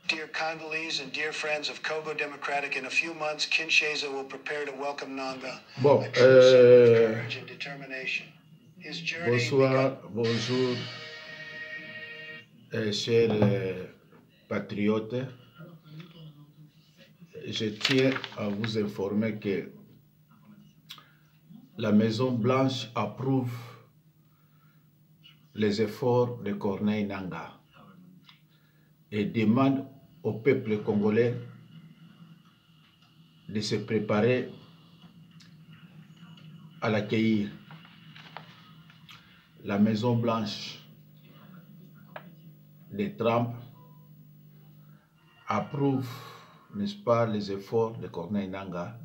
Dear Congolese and dear friends of Congo Democratic, in a few months, Kinshasa will prepare to welcome Nanga. Bon, a true symbol of courage and determination. His journey bonsoir, bonjour, chers patriotes. Je tiens à vous informer que la Maison Blanche approuve les efforts de Corneille Nangaa et demande au peuple congolais de se préparer à l'accueillir. La Maison Blanche de Trump approuve, n'est-ce pas, les efforts de Corneille Nangaa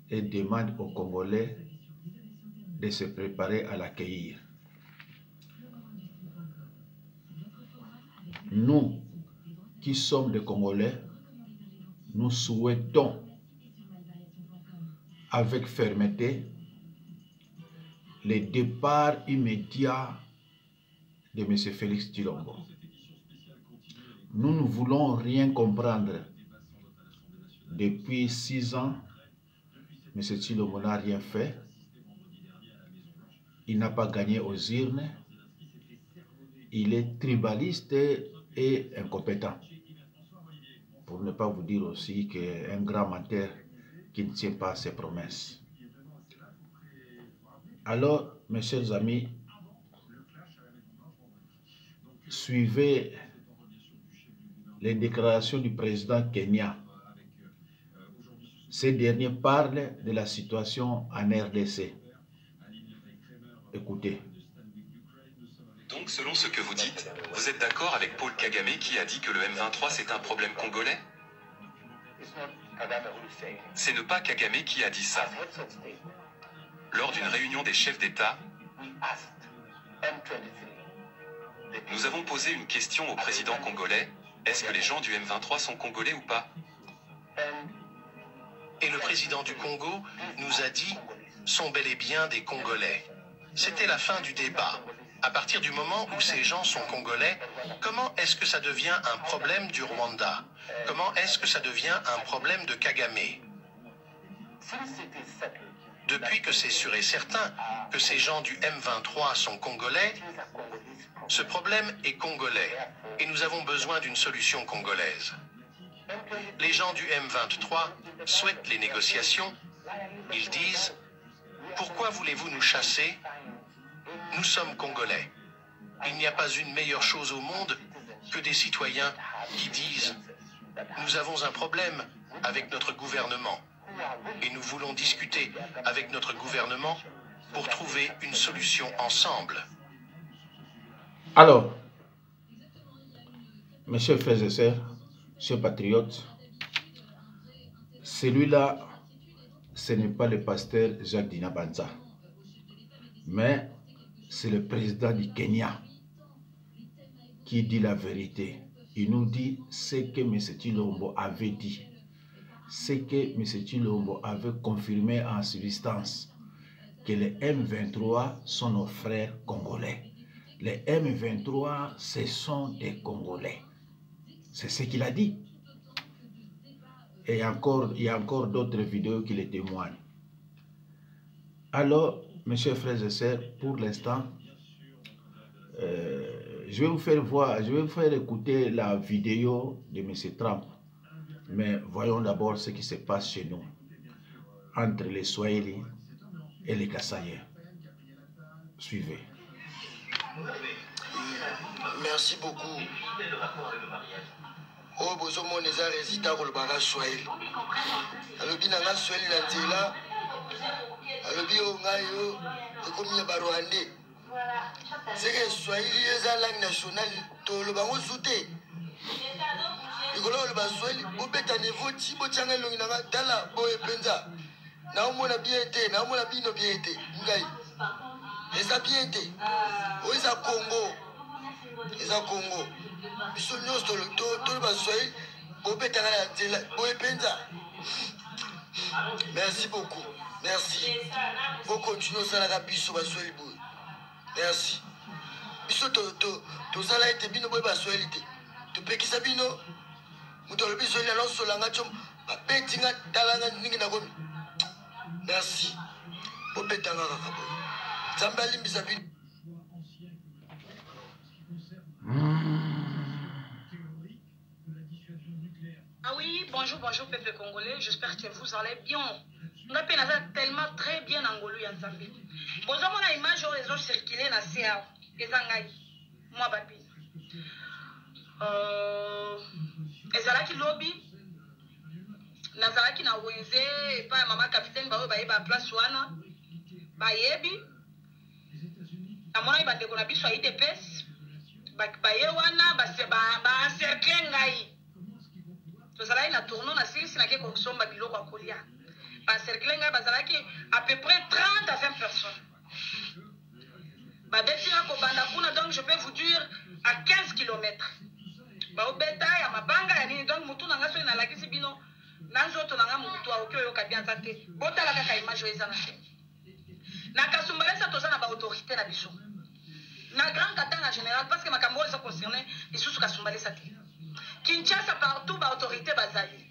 et demande aux Congolais de se préparer à l'accueillir. Nous, qui sommes des Congolais, nous souhaitons avec fermeté le départ immédiat de M. Félix Tshilombo. Nous ne voulons rien comprendre. Depuis 6 ans, M. Tshilombo n'a rien fait. Il n'a pas gagné aux urnes. Il est tribaliste et incompétent. Pour ne pas vous dire aussi qu'un grand menteur qui ne tient pas ses promesses. Alors, mes chers amis, suivez les déclarations du président Kenya. Ces derniers parlent de la situation en RDC. Écoutez. Donc, selon ce que vous dites, vous êtes d'accord avec Paul Kagame qui a dit que le M23 c'est un problème congolais? C'est ne pas Kagame qui a dit ça. Lors d'une réunion des chefs d'État, nous avons posé une question au président congolais. Est-ce que les gens du M23 sont congolais ou pas? Et le président du Congo nous a dit sont bel et bien des Congolais. C'était la fin du débat. À partir du moment où ces gens sont congolais, comment est-ce que ça devient un problème du Rwanda? Comment est-ce que ça devient un problème de Kagame? Depuis que c'est sûr et certain que ces gens du M23 sont congolais, ce problème est congolais et nous avons besoin d'une solution congolaise. Les gens du M23 souhaitent les négociations. Ils disent « Pourquoi voulez-vous nous chasser ? Nous sommes congolais. Il n'y a pas une meilleure chose au monde que des citoyens qui disent « Nous avons un problème avec notre gouvernement et nous voulons discuter avec notre gouvernement pour trouver une solution ensemble. » Alors, mes chers frères et sœurs, chers patriotes, celui-là, ce n'est pas le pasteur Jacques Dinabanza, mais c'est le président du Kenya qui dit la vérité. Il nous dit ce que M. Tshilombo avait dit, ce que M. Tshilombo avait confirmé en substance, que les M23 sont nos frères congolais. Les M23, ce sont des Congolais. C'est ce qu'il a dit. Et il y a encore d'autres vidéos qui le témoignent. Alors, mes chers frères et sœurs, pour l'instant, je vais vous faire écouter la vidéo de M. Trump. Mais voyons d'abord ce qui se passe chez nous, entre les Swahili et les Kassaïens. Suivez. Merci beaucoup. Oh, bozo mon eza résident pour le bagage Swahili. Alobi nanga Swahili na nzela. Alobi o ngayo ekomi ya Rwandais. C'est que Swahili eza langue nationale to le bango zute. Ikolo le Swahili bo beta niveau ti bo tshanga longi nanga dala bo epenza. Na omona bien te, na omona bino bien te. Ngai. Eza bien te. O eza Congo. Eza Congo. Biso nyonso to ba Swahili bo beta na nzela bo epenza. Merci beaucoup. Merci. Faut continuer ça la biso ba Swahili bo. Merci. Biso to sala ete bino bo ba Swahili te. To pekisa bino Mutolobi Swahili alors solanga chom betinga talanga ningi na gomi. Merci. Bopetanga kakabo. Zambali mbisabi. Ah oui, bonjour, bonjour peuple congolais, j'espère que vous allez bien. On a tellement très bien angolou ya Zambie. Bonjour, mon image aux réseaux circulés na CA. Ezangai. Moi babi. Ezalaki lobby. Nazalaki na Wenze et pas maman capitaine ba ba place wana. Ba yebi. Na mona ibande ko na biso IDPS. Ba ye wana ba encercler ngai. Tozalaki na tournon na sili sinake ko somba biloko akolia. Ba encercler ngai bazalaki à peu près 30 à 20 personnes. Ba betira ko banda kuna, donc je peux vous dire à 15 km. Ba obeta ya mabanga ya nini, donc mutu nanga so na lakisi bino nanzoto nanga mutu aoki oyo kabianza te. Botala kaka image eza na te. Na kasumbalesa tozana ba autorité na biso. Na grand katanga général parce que makambo eza concerné isusu kasumbalesa te. Kinshasa partout ba autorité bazali.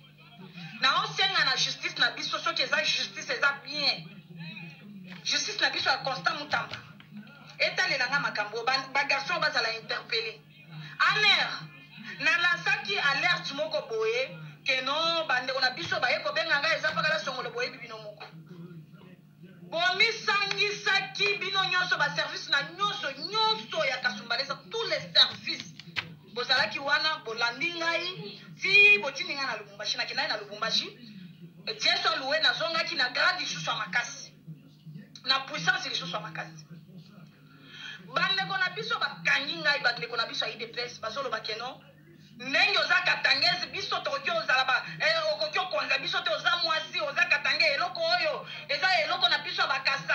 Na onsenga na justice na biso so que eza justice eza bien. Justice na biso a constant mutamba. Etalelanga makambo ba garçon bazala interpellé. Aner na lasaki alerte moko boye que non bande on a biso ba yeko benga nga eza pakala songolo boye bibino moko. Bomi sangi saki bino nyonso ba service na nyonso ya kasumbalesa tous les services. Bozalaki wana bolandi ngai ti botini nga na Lubumbashi na kinai na Lubumbashi. Tieso loué na zonga ki na grade isusu ya makasi. Na puissance lisusu ya makasi. Bande ko na biso bakangi ngai bande ko na biso IDPS bazolo bakeno. Ndenge oza katangezi biso tokyo ozala ba okokyo konza biso te oza mwasi oza katange eloko oyo eza eloko na biso bakasa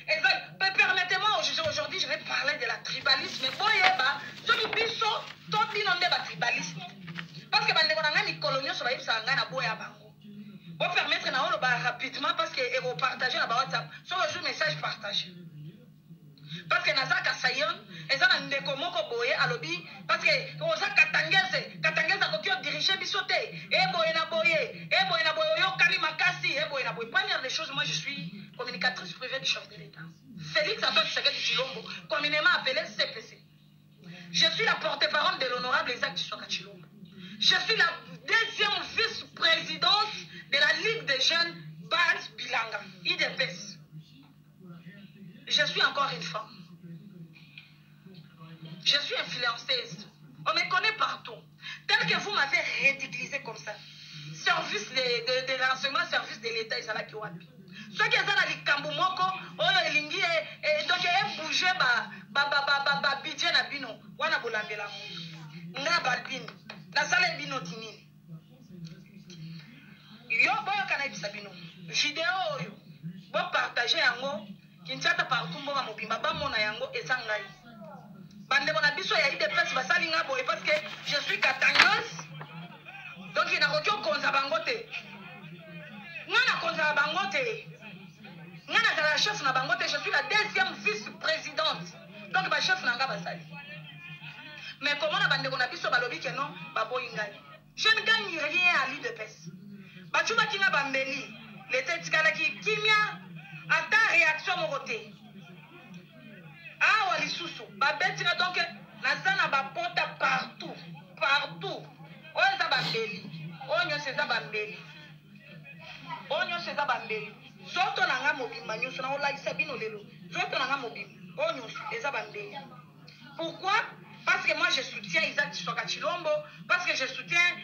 eza permettez-moi aujourd'hui je vais parler de la tribalisme boyeba soki biso to bino nde ba tribalisme parce que bande ko na ngami kolonio so ba yebisa nga na boya bango bo permettre na olo ba rapidement parce que et partager na ba WhatsApp so le message partagé parce que nazaka sayon eza na ndeko moko boye alobi parce que oza katangeza kokyo diriger biso te boye na boye yo kali makasi boye na boye. Première des choses, moi je suis communicatrice privée du chef de l'État Félix Antoine Tshisekedi Tshilombo, communément appelé CPC. Je suis la porte-parole de l'honorable Isaac Tshisekedi Tshilombo. Je suis la deuxième vice-présidente de la Ligue des jeunes Base Bilanga IDPS. Je suis encore une femme. Je suis influenceuse. On me connaît partout. Tel que vous m'avez ridiculisé comme ça. Service de renseignement, service de l'État, ils sont là qui ont appuyé. Ceux qui sont dans les Kambumoko, donc ils bougent, budget na bino, wana bolambela mu. Nga balbini, na sala bino tinini. Yo boyo kana ibisa bino. Vidéo yo, bo partager yango. Kinshasa partout mboka mobimba bamona yango ezangai. Bande bona biso ya IDPS basalinga boye parce que je suis katangeuse. Donc il n'a aucun konza bangote. Ngana konza bangote. Ngana za la chef na bangote, je suis la deuxième vice-présidente. Donc ba chef nanga basali. Mais comment na bande bona biso balobi ke non baboyingai. Je ne gagne rien à l'IDPS. Bachuma kinga bambeli. L'état tikala ki kimia ata réaction moroté. Ah wali susu babetina donc nazana bapota partout oza bambeli onyo seza bambeli zoto nanga mobimba nyonso na olaisa bino lelo zoto nanga mobimba onyo eza bambeli. Pourquoi? Parce que moi je soutiens Isaac Tshisekedi Tshilombo, parce que je soutiens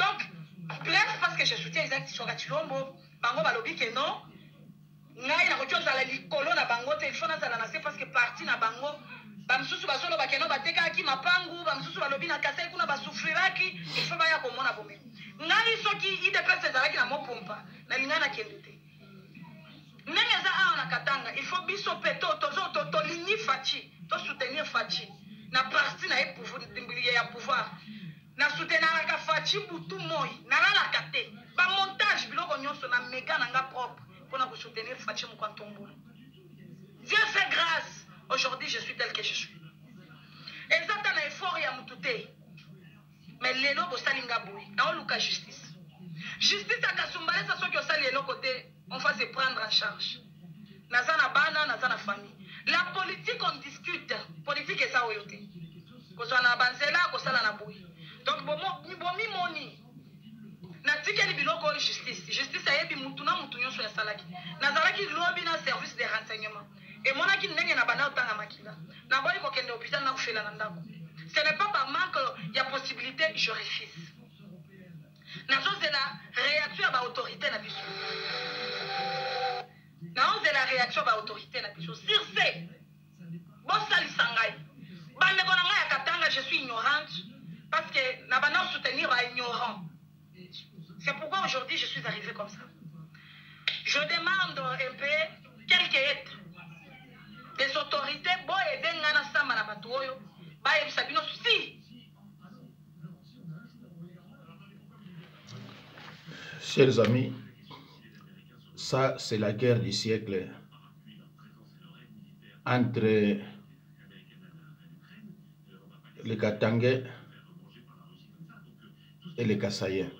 parce que je soutiens Isaac Tshisekedi Tshilombo. Bango balobi ke non ngai na kochoza la likolo na bango te, il faut na zala na se parce que parti na bango bamsusu basolo bakeno bateka ki mapangu bamsusu balobi na kasai kuna basufriraki il faut baya komona bomema. Ngai soki IDPS ezalaki na mopompa na lingana kende te ndenge za awa na katanga il faut biso peto to lini faci to soutenir faci na parti na ya pouvoir na soutenir ka faci butu moi na la kate ba montage biloko nyonso na mega na nga propre pour nous soutenir Fachi Moukantombo. Dieu fait grâce. Aujourd'hui, je suis tel que je suis. Et ça, t'as un effort, il y a moutouté. Mais lelo bosalinga boui. Na oluka justice. Justice à Kasumbalé, ça soit que ça les côté, on va se prendre en charge. Nazana bana, nazana famille. La politique on discute. Politique est ça oyote. Kozana banzela, kosala na boui. Donc bomi moni. Natika li biloko justice. Justice ayebi mutuna mutunyo so ya salaki. Nazalaki lobby na service de renseignement. Et mon aki ndenge na bana otanga makila. Na boyi ko kende hôpital na kufela na ndako. Ce n'est pas par manque il y a possibilité, je refuse. C'est la réaction à l'autorité. C'est la réaction à l'autorité. Sur ce, je suis ignorante parce que je vais soutenir les ignorants. C'est pourquoi aujourd'hui je suis arrivée comme ça. Je demande un peu quelques aides des autorités pour aider si. Chers amis, ça c'est la guerre du siècle entre les Katangais et les Kassaïens.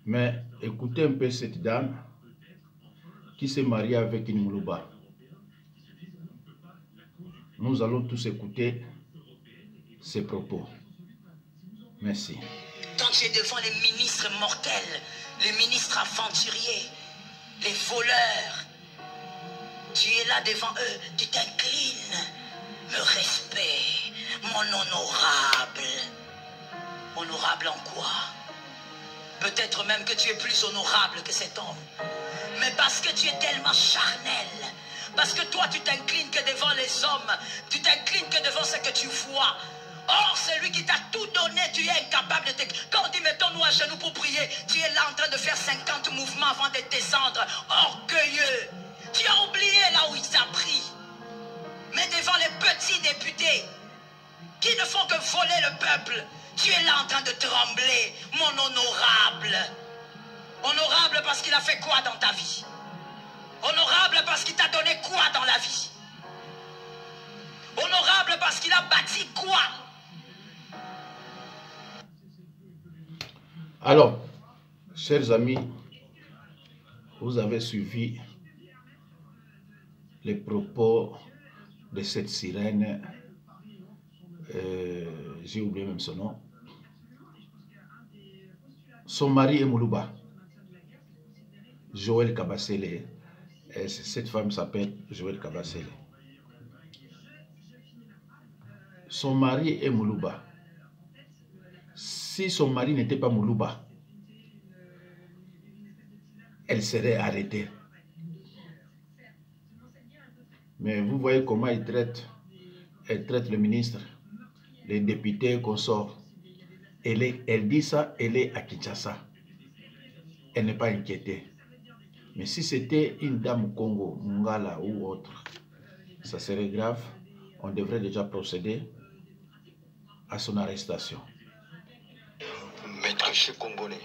Mais écoutez un peu cette dame qui s'est mariée avec une Moulouba. Nous allons tous écouter ses propos. Merci. Quand tu es devant les ministres mortels, les ministres aventuriers, les voleurs, tu es là devant eux, tu t'inclines. Le respect, mon honorable. Honorable en quoi? Peut-être même que tu es plus honorable que cet homme. Mais parce que tu es tellement charnel, parce que toi tu t'inclines que devant les hommes, tu t'inclines que devant ce que tu vois. Or, celui qui t'a tout donné, tu es incapable de te... Quand on dit mettons-nous à genoux pour prier, tu es là en train de faire 50 mouvements avant de descendre. Orgueilleux. Tu as oublié là où il t'a pris. Mais devant les petits députés qui ne font que voler le peuple, tu es là en train de trembler, mon honorable. Honorable parce qu'il a fait quoi dans ta vie? Honorable parce qu'il t'a donné quoi dans la vie? Honorable parce qu'il a bâti quoi? Alors, chers amis, vous avez suivi les propos de cette sirène, j'ai oublié même son nom. Son mari est Moulouba, Joël Kabasele. Cette femme s'appelle Joël Kabasele. Son mari est Moulouba. Si son mari n'était pas Moulouba, elle serait arrêtée. Mais vous voyez comment elle traite le ministre, les députés qu'on sort. Elle dit ça, elle est à Kinshasa. Elle n'est pas inquiétée. Mais si c'était une dame au Congo, Mungala ou autre, ça serait grave. On devrait déjà procéder à son arrestation. Maître Che Congolais,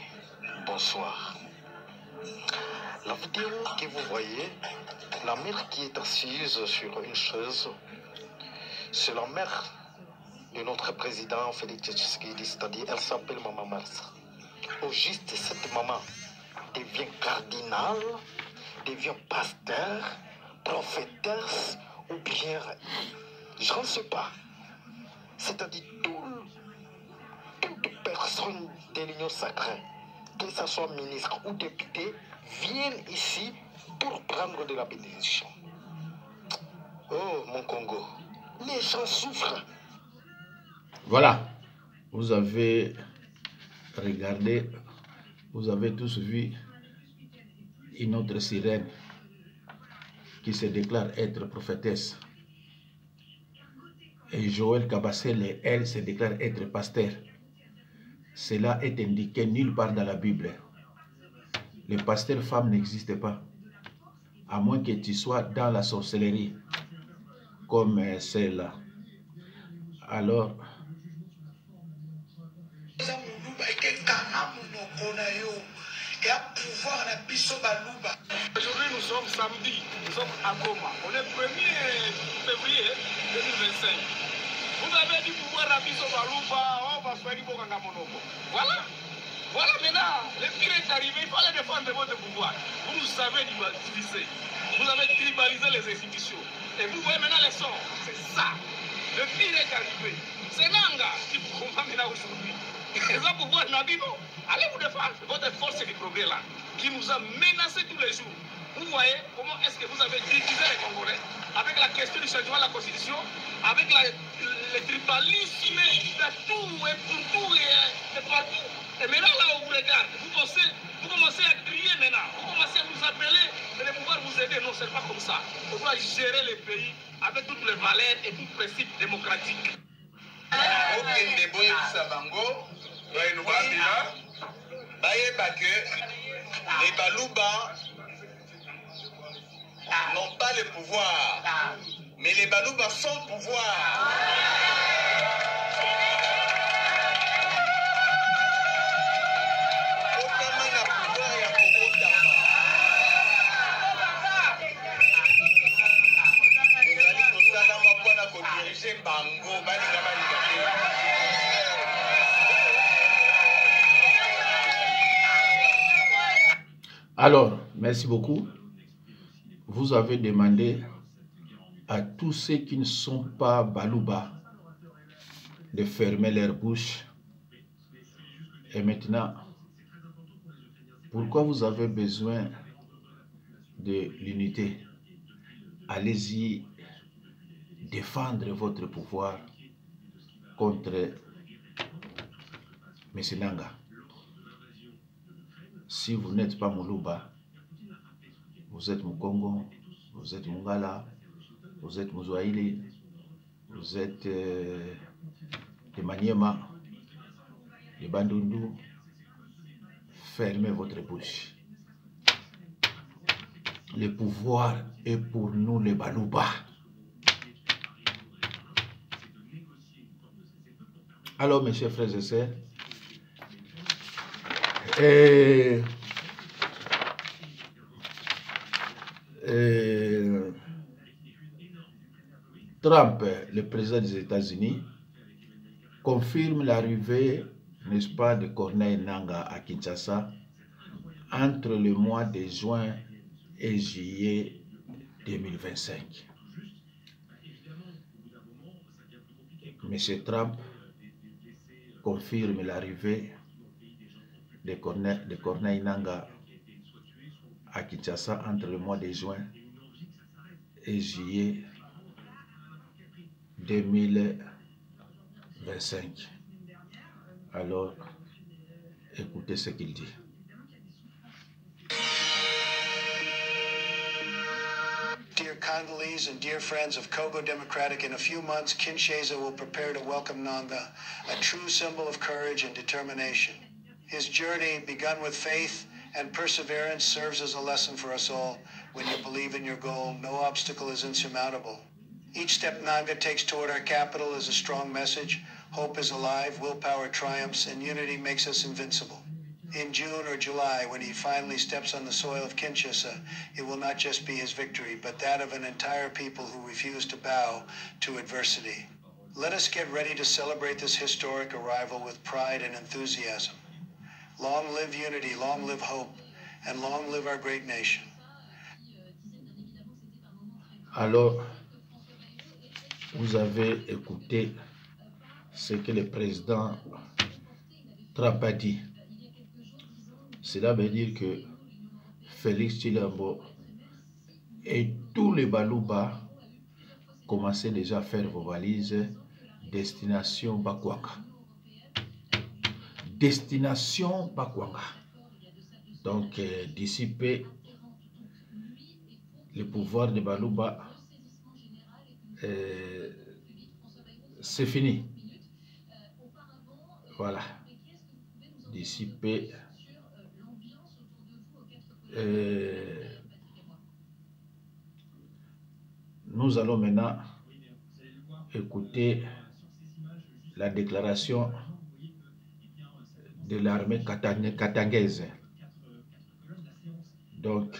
bonsoir. La vidéo que vous voyez, la mère qui est assise sur une chaise, c'est la mère de notre président Félix Tshisekedi, c'est-à-dire elle s'appelle Maman Mars. Au juste, cette maman devient cardinal, devient pasteur, prophétesse ou bien, je ne sais pas. C'est-à-dire toute personne de l'Union sacrée, que ce soit ministre ou député, viennent ici pour prendre de la bénédiction. Oh, mon Congo, les gens souffrent. Voilà, vous avez regardé, vous avez tous vu une autre sirène qui se déclare être prophétesse. Et Joël Kabasele, elle, se déclare être pasteur. Cela est indiqué nulle part dans la Bible. Les pasteurs femmes n'existent pas, à moins que tu sois dans la sorcellerie, comme celle-là. Alors, aujourd'hui nous sommes samedi, nous sommes à Goma. On est 1er février 2025. Vous avez du pouvoir à Biso Balouba, on va faire du Bokanga Monoko. Voilà. Voilà maintenant, le pire est arrivé, il fallait défendre votre pouvoir. Vous nous avez divisé. Vous avez tribalisé les institutions. Et vous voyez maintenant les sorts. C'est ça. Le pire est arrivé. C'est Nanga qui vous combat maintenant aujourd'hui. Les pouvoirs Nabino, allez vous défendre votre force du progrès là, qui nous a menacés tous les jours. Vous voyez comment est-ce que vous avez divisé les Congolais avec la question du changement de la Constitution, avec le tribalisme de tout et pour tout et partout. Et maintenant là on vous regarde, vous commencez à crier maintenant, vous commencez à nous appeler et de pouvoir vous aider. Non, c'est pas comme ça. On doit gérer le pays avec toutes les valeurs et tous les principes démocratiques. Les Balouba n'ont pas le pouvoir, mais les Balouba sont pouvoir. Alors, merci beaucoup. Vous avez demandé à tous ceux qui ne sont pas Balouba de fermer leur bouche. Et maintenant, pourquoi vous avez besoin de l'unité? Allez-y défendre votre pouvoir contre M. Nanga. Si vous n'êtes pas Moulouba, vous êtes Moukongo, vous êtes Mungala, vous êtes Mouzouaïli, vous êtes de Maniema, de Bandundu, fermez votre bouche. Le pouvoir est pour nous les Balouba. Alors mes chers frères et sœurs, Trump, le président des États-Unis, confirme l'arrivée, n'est-ce pas, de Corneille Nanga à Kinshasa entre le mois de juin et juillet 2025. M. Trump confirme l'arrivée de Corneille Nanga à Kinshasa entre le mois de juin et juillet 2025. Alors, écoutez ce qu'il dit. Dear Congolese and dear friends of Congo Democratic, in a few months, Kinshasa will prepare to welcome Nanga, a true symbol of courage and determination. His journey, begun with faith and perseverance, serves as a lesson for us all. When you believe in your goal, no obstacle is insurmountable. Each step Nanga takes toward our capital is a strong message. Hope is alive, willpower triumphs, and unity makes us invincible. In June or July, when he finally steps on the soil of Kinshasa, it will not just be his victory, but that of an entire people who refuse to bow to adversity. Let us get ready to celebrate this historic arrival with pride and enthusiasm. Long live unity, long live hope, and long live our great nation. Alors, vous avez écouté ce que le président Trump a dit. Cela veut dire que Félix Tshilombo et tous les Balouba commençaient déjà à faire vos valises destination Bakwanga. Destination Bakwanga. Donc, dissiper le pouvoir de Balouba, c'est fini. Voilà. Dissiper. Nous allons maintenant écouter la déclaration de l'armée katangaise. Donc,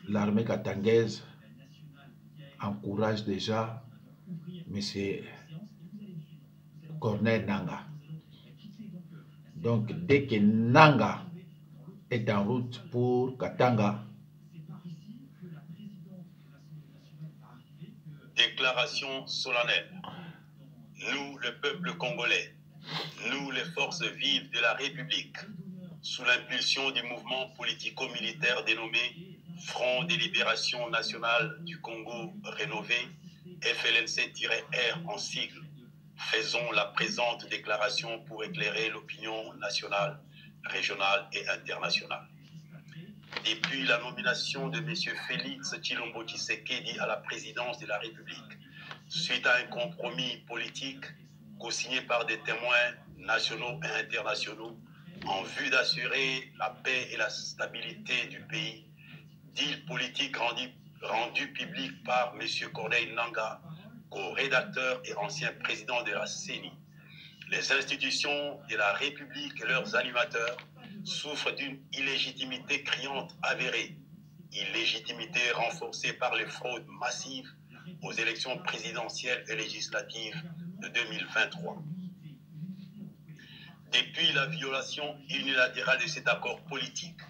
l'armée katangaise encourage déjà M. Corneille Nangaa. Donc, dès que Nangaa est en route pour Katanga, déclaration solennelle. Nous, le peuple congolais, nous, les forces vives de la République, sous l'impulsion du mouvement politico-militaire dénommé Front de Libération Nationale du Congo Rénové, FLNC-R en sigle, faisons la présente déclaration pour éclairer l'opinion nationale, régionale et internationale. Depuis la nomination de M. Félix Tshilombo Tshisekedi à la présidence de la République, suite à un compromis politique co-signé par des témoins nationaux et internationaux en vue d'assurer la paix et la stabilité du pays, deal politique rendu public par M. Corneille Nangaa, co-rédacteur et ancien président de la CENI. Les institutions de la République et leurs animateurs souffrent d'une illégitimité criante avérée, illégitimité renforcée par les fraudes massives aux élections présidentielles et législatives de 2023. Depuis la violation unilatérale de cet accord politique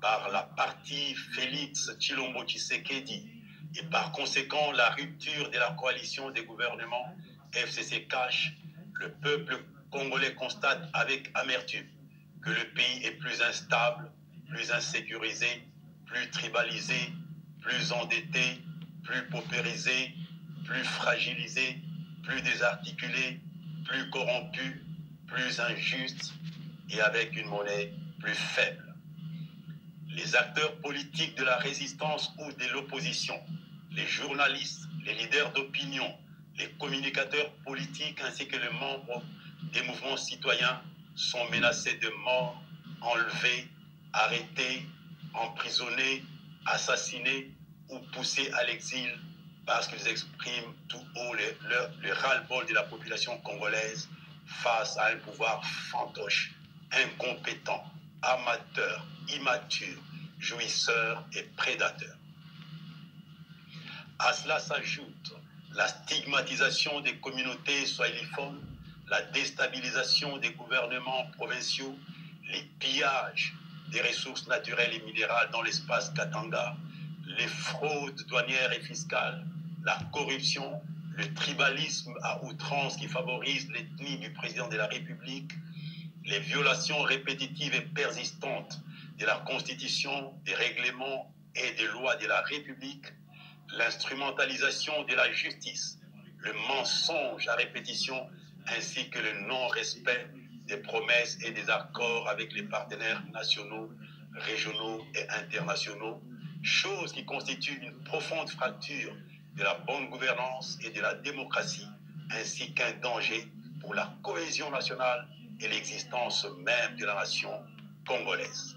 par la partie Félix Tshilombo Tshisekedi et par conséquent la rupture de la coalition des gouvernements FCC-Cash, le peuple congolais constate avec amertume que le pays est plus instable, plus insécurisé, plus tribalisé, plus endetté, plus paupérisé, plus fragilisé, plus désarticulé, plus corrompu, plus injuste et avec une monnaie plus faible. Les acteurs politiques de la résistance ou de l'opposition, les journalistes, les leaders d'opinion, les communicateurs politiques ainsi que les membres des mouvements citoyens sont menacés de mort, enlevés, arrêtés, emprisonnés, assassinés ou poussés à l'exil parce qu'ils expriment tout haut le ras-le-bol de la population congolaise face à un pouvoir fantoche, incompétent, amateur, immature, jouisseur et prédateur. À cela s'ajoute la stigmatisation des communautés swahiliphones, la déstabilisation des gouvernements provinciaux, les pillages des ressources naturelles et minérales dans l'espace Katanga, les fraudes douanières et fiscales, la corruption, le tribalisme à outrance qui favorise l'ethnie du président de la République, les violations répétitives et persistantes de la Constitution, des règlements et des lois de la République, l'instrumentalisation de la justice, le mensonge à répétition ainsi que le non-respect des promesses et des accords avec les partenaires nationaux, régionaux et internationaux, chose qui constitue une profonde fracture de la bonne gouvernance et de la démocratie, ainsi qu'un danger pour la cohésion nationale et l'existence même de la nation congolaise.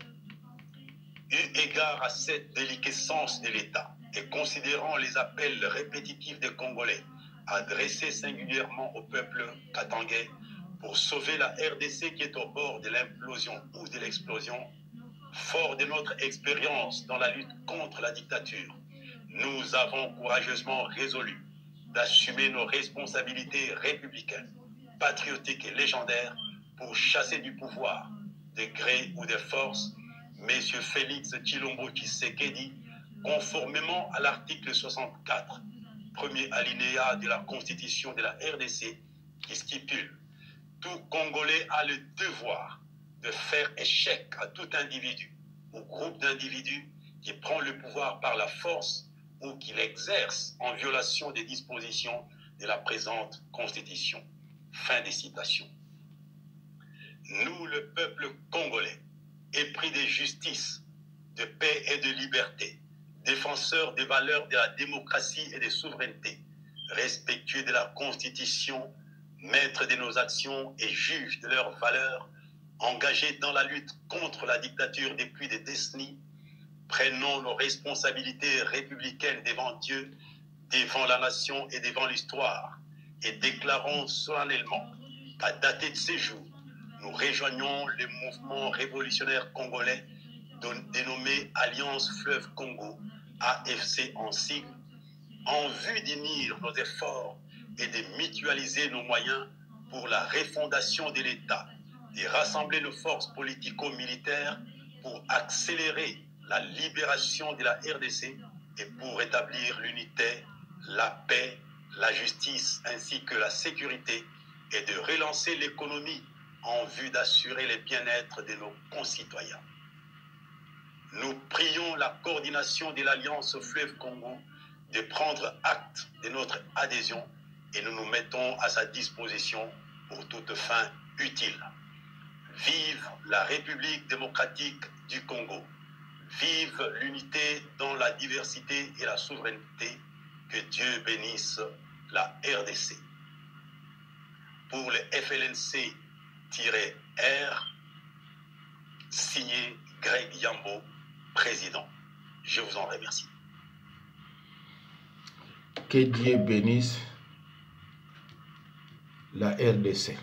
Eu égard à cette déliquescence de l'État et considérant les appels répétitifs des Congolais adressés singulièrement au peuple katangais pour sauver la RDC qui est au bord de l'implosion ou de l'explosion, fort de notre expérience dans la lutte contre la dictature, nous avons courageusement résolu d'assumer nos responsabilités républicaines, patriotiques et légendaires pour chasser du pouvoir, de gré ou de force, M. Félix Tshilombo Tshisekedi, conformément à l'article 64, premier alinéa de la Constitution de la RDC, qui stipule « Tout Congolais a le devoir de faire échec à tout individu ou groupe d'individus qui prend le pouvoir par la force ou qui l'exerce en violation des dispositions de la présente Constitution. » Fin des citations. Nous, le peuple congolais, épris de justice, de paix et de liberté, défenseurs des valeurs de la démocratie et des souverainetés, respectueux de la Constitution, maîtres de nos actions et juges de leurs valeurs, engagés dans la lutte contre la dictature depuis des décennies, prenons nos responsabilités républicaines devant Dieu, devant la nation et devant l'histoire, et déclarons solennellement qu'à dater de ces jours, nous rejoignons le mouvement révolutionnaire congolais dénommé Alliance Fleuve Congo, AFC en sigle, en vue d'unir nos efforts et de mutualiser nos moyens pour la refondation de l'État, de rassembler nos forces politico-militaires pour accélérer la libération de la RDC et pour rétablir l'unité, la paix, la justice ainsi que la sécurité et de relancer l'économie en vue d'assurer le bien-être de nos concitoyens. Nous prions la coordination de l'Alliance Fleuve Congo de prendre acte de notre adhésion et nous nous mettons à sa disposition pour toute fin utile. Vive la République démocratique du Congo. Vive l'unité dans la diversité et la souveraineté. Que Dieu bénisse la RDC. Pour le FLNC-R, signé Greg Yambo, président. Je vous en remercie. Que Dieu bénisse la RDC.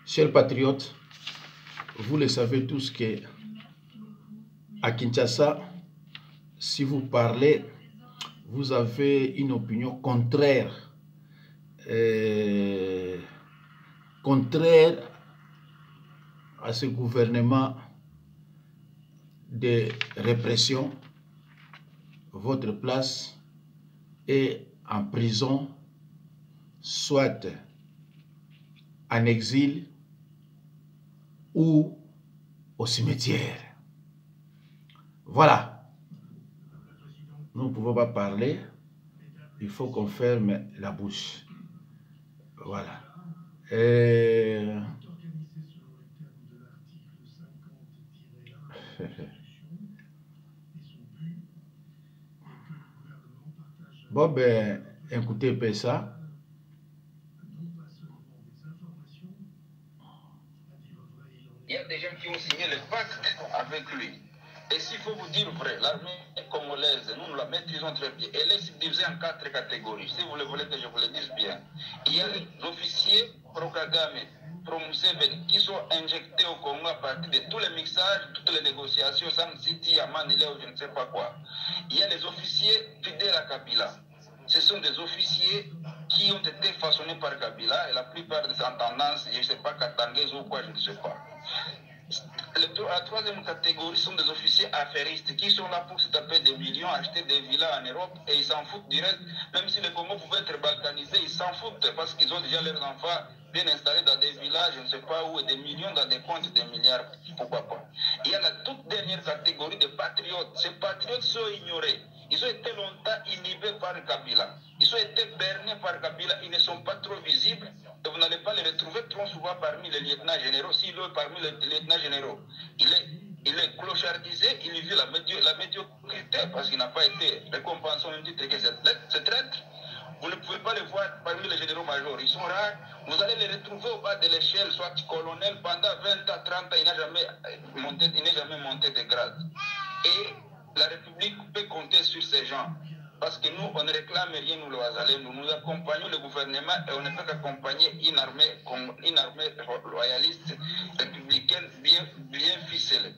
Chers patriotes, vous le savez tous que à Kinshasa, si vous parlez, vous avez une opinion contraire. Contraire à ce gouvernement de répression. Votre place est en prison, soit en exil ou au cimetière. Voilà. Nous ne pouvons pas parler. Il faut qu'on ferme la bouche. Voilà. Bon, ben, écoutez un peu ça. Il y a des gens qui ont signé le pacte avec lui. Et s'il faut vous dire vrai, l'armée congolaise, nous la maîtrisons très bien. Elle est subdivisée en 4 catégories. Si vous le voulez que je vous le dise bien. Il y a les officiers pro-Kagame, pro-Museveni, qui sont injectés au Congo à partir de tous les mixages, toutes les négociations, Sam City, Amanile ou je ne sais pas quoi. Il y a les officiers fidèles à Kabila. Ce sont des officiers qui ont été façonnés par Kabila et la plupart de ces tendances, je ne sais pas, Katangais ou quoi, je ne sais pas. La troisième catégorie sont des officiers affairistes qui sont là pour se taper des millions, acheter des villas en Europe et ils s'en foutent direct. Même si le Congo pouvait être balkanisé, ils s'en foutent parce qu'ils ont déjà leurs enfants bien installés dans des villages, je ne sais pas où, et des millions dans des comptes de milliards. Pourquoi pas? Il y a la toute dernière catégorie de patriotes. Ces patriotes sont ignorés. Ils ont été longtemps inhibés par Kabila. Ils ont été bernés par Kabila. Ils ne sont pas trop visibles. Et vous n'allez pas les retrouver trop souvent parmi les lieutenants généraux. S'il est parmi les lieutenants généraux, il est clochardisé, il vit la médiocrité parce qu'il n'a pas été récompensé au même titre que ce traître. Vous ne pouvez pas les voir parmi les généraux-majors. Ils sont rares. Vous allez les retrouver au bas de l'échelle, soit colonel, pendant 20 ans, 30 ans, il n'est jamais monté de grade. Et la République peut compter sur ces gens. Parce que nous, on ne réclame rien, nous, le Wazalais. Nous accompagnons le gouvernement et on ne peut qu'accompagner une armée royaliste, républicaine, bien ficelée.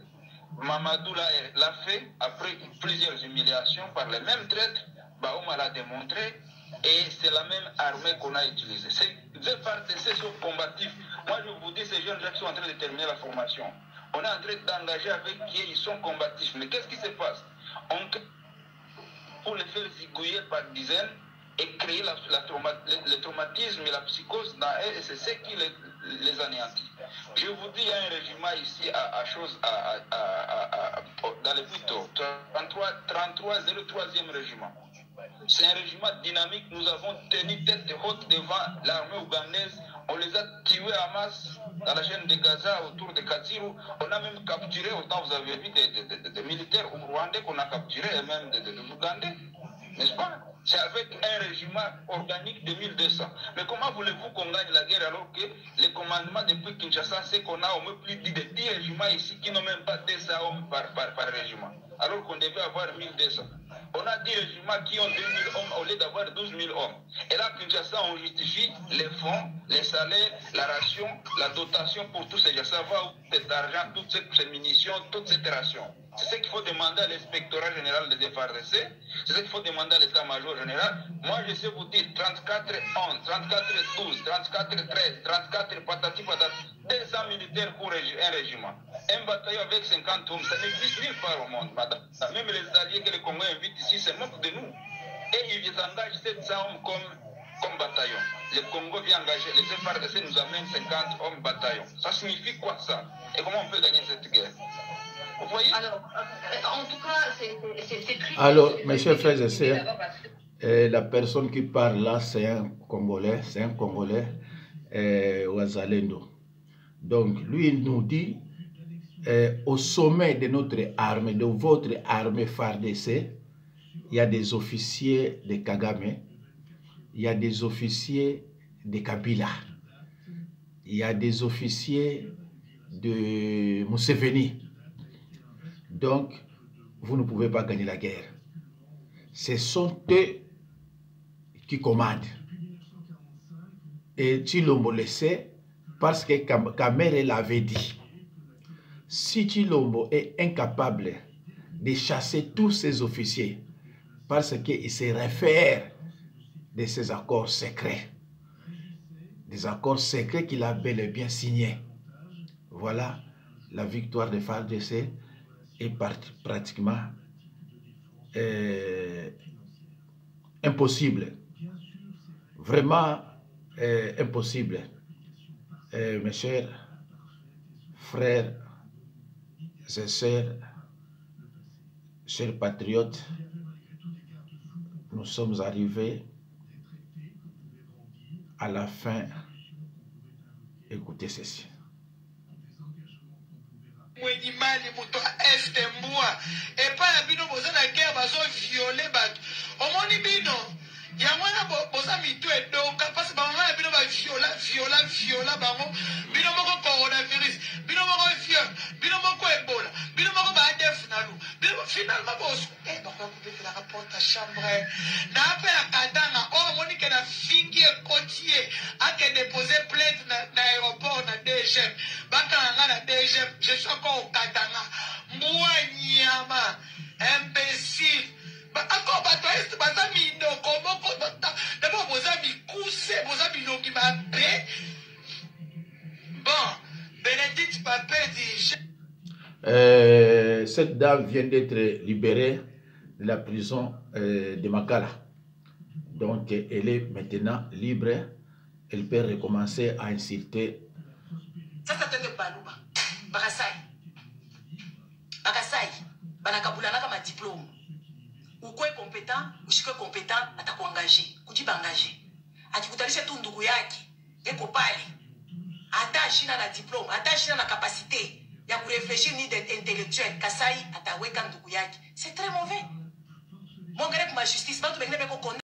Mamadou l'a fait après plusieurs humiliations par les mêmes traîtres. Baouma l'a démontré. Et c'est la même armée qu'on a utilisée. Ces FARDC sont combatifs. Moi, je vous dis, ces jeunes gens qui sont en train de terminer la formation, on est en train d'engager avec qui ils sont combatifs. Mais qu'est-ce qui se passe? Pour les faire zigouiller par dizaines et créer le traumatisme et la psychose dans eux, et c'est ce qui les anéantit. Je vous dis, il y a un régiment ici dans les Buto, 33-03e régiment. C'est un régiment dynamique. Nous avons tenu tête haute devant l'armée ougandaise. On les a tués à masse dans la chaîne de Gaza, autour de Katsiru. On a même capturé, autant vous avez vu, des militaires rwandais qu'on a capturés, et même des Ougandais. N'est-ce pas? C'est avec un régiment organique de 1200. Mais comment voulez-vous qu'on gagne la guerre alors que les commandements depuis Kinshasa, c'est qu'on a au moins plus de 10 régiments ici qui n'ont même pas 200 hommes par régiment, alors qu'on devait avoir 1200. On a 10 régiments qui ont 2 000 hommes au lieu d'avoir 12 000 hommes. Et là, Kinshasa, on justifie les fonds, les salaires, la ration, la dotation pour tous ces gens. Ça va où cet argent, toutes ces munitions, toute cette ration. C'est ce qu'il faut demander à l'inspectorat général des FARDC. C'est ce qu'il faut demander à l'état-major général. Moi, je sais vous dire 34 11, 34 12, 34 13, 34 patati patati. 200 militaires pour un régiment. Un bataillon avec 50 hommes, ça n'existe nulle part au monde, madame. Même les alliés que les Congolais invitent ici se moquent de nous. Et ils engagent 700 hommes comme bataillon. Le Congo vient engager, les FARDC nous amènent 50 hommes bataillon. Ça signifie quoi ça? Et comment on peut gagner cette guerre? Vous voyez? Alors, en tout cas, c'est triste. Alors, mes chers frères et sœurs, la personne qui parle là, c'est un Congolais, Ouazalendo. Donc, lui, il nous dit, au sommet de notre armée, de votre armée FARDC, il y a des officiers de Kagame, il y a des officiers de Kabila, il y a des officiers de Museveni. Donc, vous ne pouvez pas gagner la guerre. Ce sont eux qui commandent. Et Tshilombo le sait parce que Kamere l'avait dit. Si Tshilombo est incapable de chasser tous ses officiers parce qu'il se réfère de ces accords secrets, des accords secrets qu'il a bel et bien signés, voilà, la victoire de FARDC est pratiquement impossible. Vraiment impossible. Mes chers frères et sœurs, chers patriotes, nous sommes arrivés à la fin. Écoutez ceci. Mwenimali muto este mwa epa ya bino boza na guerre bazo violer bato omoni bino ya mwana boza mitu edoka parce que bango ya bino ba viola bango bino moko coronavirus bino moko fièvre bino moko ebola bino moko ba ADF na lu bino finalement bozo bakwa couper la rapport à chambre na pe ya katanga omoni ke na fingi ekotie ake déposer plainte na aéroport na DGM bakanga na DGM je suis encore au katanga mwanyama imbécile encore bato est baza minoko moko d'abord boza mikuse boza binoki mabe bon Bénédicte Papé dit cette dame vient d'être libérée de la prison de Makala. Donc, elle est maintenant libre. Elle peut recommencer à insulter. Ça, c'est un balouba. Bakasai. Bakasai. Banakabulana comme un diplôme. Ou quoi est compétent, ou si quoi est compétent, à ta engagé. Ou tu vas engager. A tu coûtes tout ndugu yaki. Et kopali. Attache na diplôme, attache na capacité. Il y a pour réfléchir ni d'intellectuel. Kasai, ataweka ndugu yaki. C'est très mauvais. Mon gars, pour ma justice,